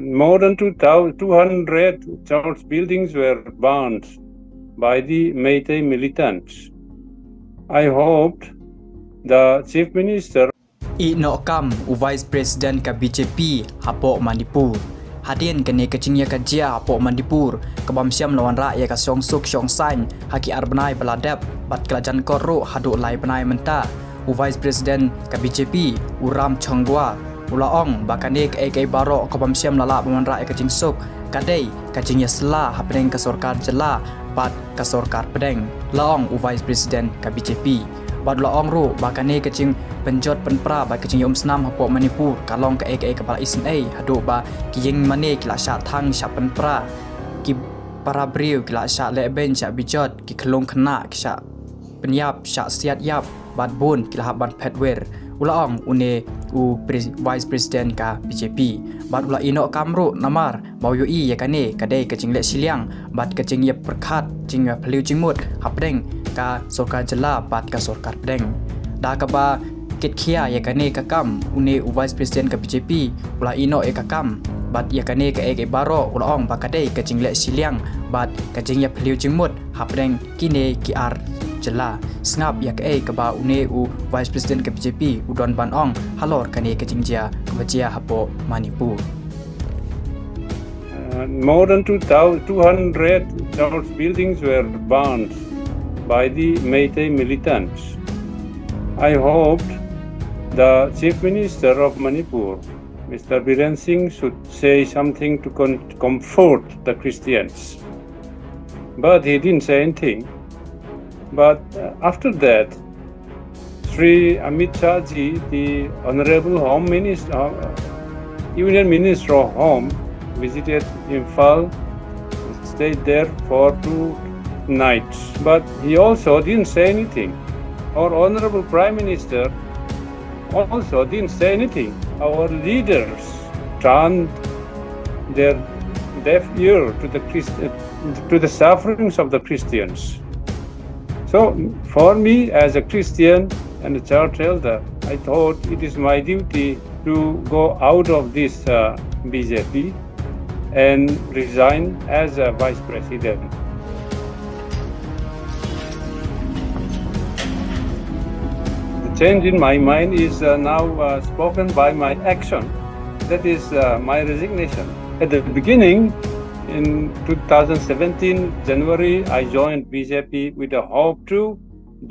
More than 200 church buildings were burned by the Meitei militants. I hoped the Chief Minister Inokam u Vice President ka BJP hapo manipur. Hadin kene kecingnya kajia hapo manipur kebamsiam lawan rakyat ka songsuk songsain haki arbenai beladap bat kelajan korro hadu lai benai menta. U Vice President ka BJP uram chongwa ulaong bakane kaei baro kebamsiam lala lawan rakyat kecing sok kadai kecingnya sela hapeng ka sorkar jela bat ka sorkar pedeng laong u Vice President ka BJP bad laong ru bakane kecing penjot penpra ba kecing yom senam hapo manipur kalong kaei kepala isna hadu ba kiyeng mane kila sya thang sya penpra ki para briu kila sya leben sya bijot ki kelong kena ki sya penyap sya siat yap bad bun kila haban petwer ulaong une u Vice President ka BJP bad ula ino kamru namar mau yoi yakane kadai kecing le siliang bad kecing ye perkhat jing phliu jingmut hapdeng ka sorkar jela bat ka sorkar pedeng da ka ba kit khia yakane ka kam une u Vice President ka BJP ula ino kakam bat yakane ka baro ulaong bakadai kecing le siliang bat kecing ye phliu jingmut hapdeng kine ki ar jela Sngap yak ka ba une u Vice President ka BJP udon ban ong halor kane kecing jia kebajia hapo manipur. More than 200 church buildings were burned by the Meitei militants. I hoped the Chief Minister of Manipur, Mr. Risaiñ, should say something to comfort the Christians. But he didn't say anything. But after that, Sri Amit Shahji, the Honorable Home Minister, Union Minister of Home, visited Imphal, stayed there for 2 nights. But he also didn't say anything. Our Honorable Prime Minister also didn't say anything. Our leaders turned their deaf ear to the sufferings of the Christians. So, for me as a Christian and a church elder, I thought it is my duty to go out of this BJP and resign as a Vice President. The change in my mind is now spoken by my action. That is my resignation. At the beginning, in 2017 January, I joined BJP with a hope to